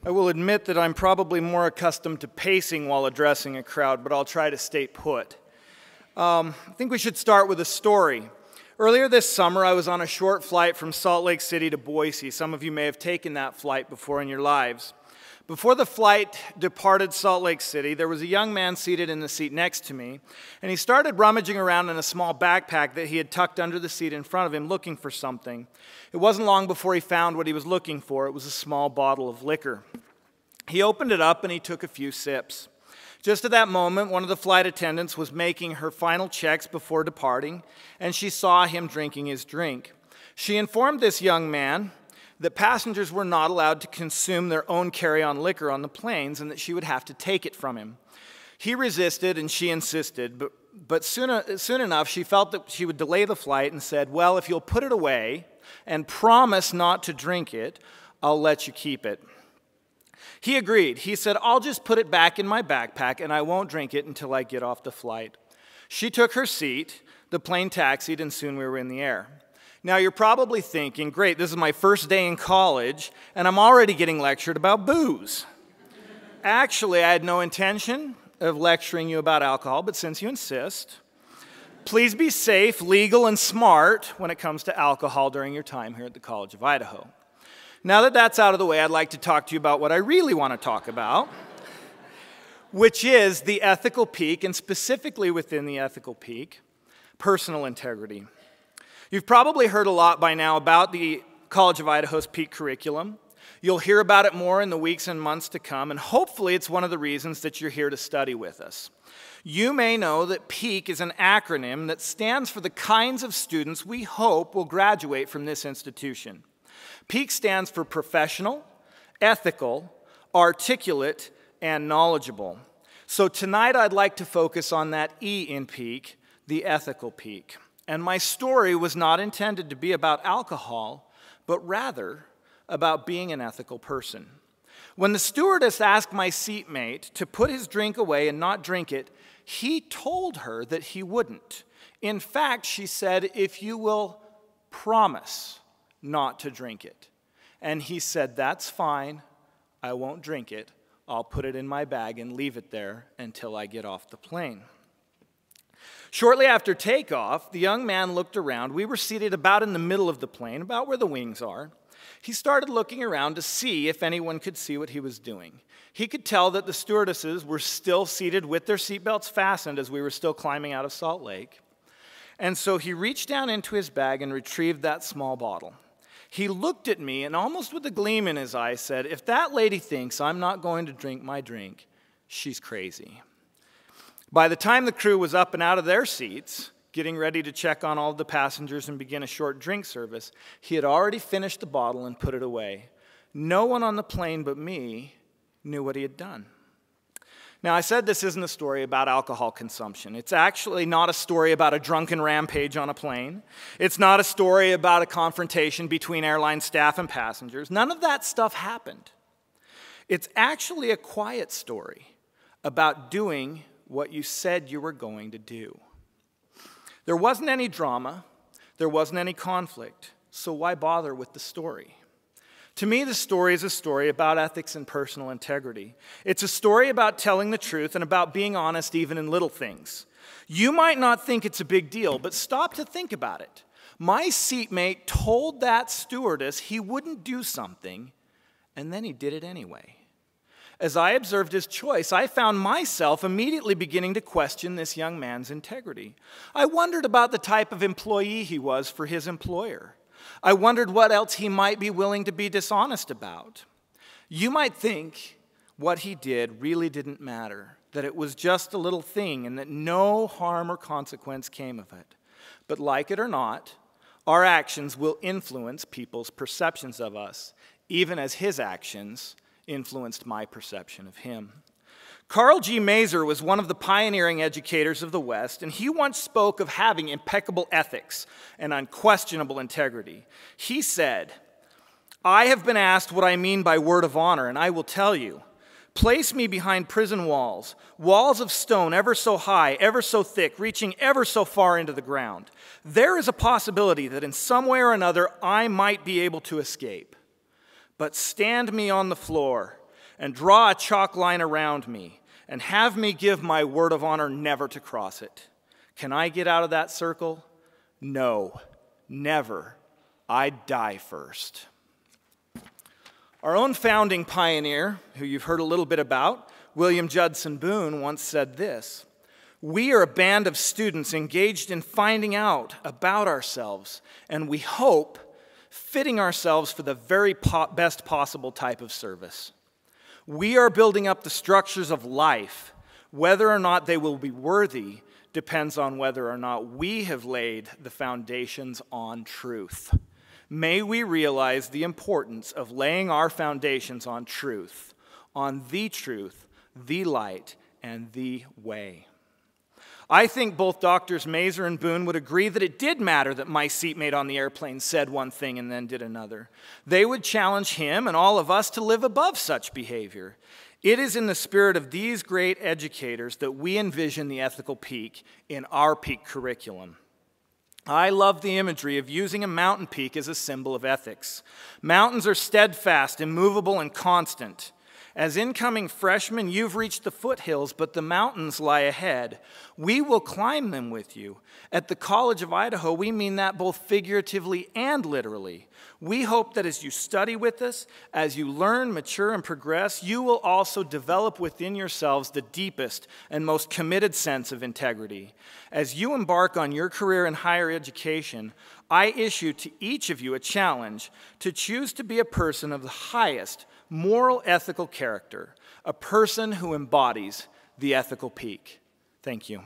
I will admit that I'm probably more accustomed to pacing while addressing a crowd, but I'll try to stay put. I think we should start with a story. Earlier this summer, I was on a short flight from Salt Lake City to Boise. Some of you may have taken that flight before in your lives. Before the flight departed Salt Lake City, there was a young man seated in the seat next to me, and he started rummaging around in a small backpack that he had tucked under the seat in front of him, looking for something. It wasn't long before he found what he was looking for. It was a small bottle of liquor. He opened it up and he took a few sips. Just at that moment, one of the flight attendants was making her final checks before departing, and she saw him drinking his drink. She informed this young man that passengers were not allowed to consume their own carry-on liquor on the planes and that she would have to take it from him. He resisted and she insisted, but soon enough she felt that she would delay the flight and said, "Well, if you'll put it away and promise not to drink it, I'll let you keep it." He agreed. He said, "I'll just put it back in my backpack and I won't drink it until I get off the flight." She took her seat, the plane taxied, and soon we were in the air. Now, you're probably thinking, great, this is my first day in college, and I'm already getting lectured about booze. Actually, I had no intention of lecturing you about alcohol, but since you insist, please be safe, legal, and smart when it comes to alcohol during your time here at the College of Idaho. Now that that's out of the way, I'd like to talk to you about what I really want to talk about, which is the ethical peak, and specifically within the ethical peak, personal integrity. You've probably heard a lot by now about the College of Idaho's peak curriculum. You'll hear about it more in the weeks and months to come, and hopefully it's one of the reasons that you're here to study with us. You may know that PEAK is an acronym that stands for the kinds of students we hope will graduate from this institution. PEAK stands for professional, ethical, articulate, and knowledgeable. So tonight I'd like to focus on that E in PEAK, the ethical peak. And my story was not intended to be about alcohol, but rather about being an ethical person. When the stewardess asked my seatmate to put his drink away and not drink it, he told her that he wouldn't. In fact, she said, "If you will promise not to drink it." And he said, "That's fine. I won't drink it. I'll put it in my bag and leave it there until I get off the plane." Shortly after takeoff, the young man looked around. We were seated about in the middle of the plane, about where the wings are. He started looking around to see if anyone could see what he was doing. He could tell that the stewardesses were still seated with their seatbelts fastened as we were still climbing out of Salt Lake. And so he reached down into his bag and retrieved that small bottle. He looked at me and almost with a gleam in his eye said, "If that lady thinks I'm not going to drink my drink, she's crazy." By the time the crew was up and out of their seats, getting ready to check on all of the passengers and begin a short drink service, he had already finished the bottle and put it away. No one on the plane but me knew what he had done. Now, I said this isn't a story about alcohol consumption. It's actually not a story about a drunken rampage on a plane. It's not a story about a confrontation between airline staff and passengers. None of that stuff happened. It's actually a quiet story about doing what you said you were going to do. There wasn't any drama, there wasn't any conflict, so why bother with the story? To me, the story is a story about ethics and personal integrity. It's a story about telling the truth and about being honest even in little things. You might not think it's a big deal, but stop to think about it. My seatmate told that stewardess he wouldn't do something, and then he did it anyway. As I observed his choice, I found myself immediately beginning to question this young man's integrity. I wondered about the type of employee he was for his employer. I wondered what else he might be willing to be dishonest about. You might think what he did really didn't matter, that it was just a little thing and that no harm or consequence came of it. But like it or not, our actions will influence people's perceptions of us, even as his actions influenced my perception of him. Carl G. Mazur was one of the pioneering educators of the West, and he once spoke of having impeccable ethics and unquestionable integrity. He said, "I have been asked what I mean by word of honor, and I will tell you. Place me behind prison walls, walls of stone ever so high, ever so thick, reaching ever so far into the ground. There is a possibility that in some way or another I might be able to escape. But stand me on the floor and draw a chalk line around me and have me give my word of honor never to cross it. Can I get out of that circle? No, never. I'd die first. Our own founding pioneer, who you've heard a little bit about, William Judson Boone, once said this: "We are a band of students engaged in finding out about ourselves, and we hope fitting ourselves for the very best possible type of service. We are building up the structures of life. Whether or not they will be worthy depends on whether or not we have laid the foundations on truth. May we realize the importance of laying our foundations on truth, on the light, and the way." I think both Drs. Mazur and Boone would agree that it did matter that my seatmate on the airplane said one thing and then did another. They would challenge him and all of us to live above such behavior. It is in the spirit of these great educators that we envision the ethical peak in our peak curriculum. I love the imagery of using a mountain peak as a symbol of ethics. Mountains are steadfast, immovable, and constant. As incoming freshmen, you've reached the foothills, but the mountains lie ahead. We will climb them with you. At the College of Idaho, we mean that both figuratively and literally. We hope that as you study with us, as you learn, mature, and progress, you will also develop within yourselves the deepest and most committed sense of integrity. As you embark on your career in higher education, I issue to each of you a challenge to choose to be a person of the highest moral, ethical character, a person who embodies the ethical peak. Thank you.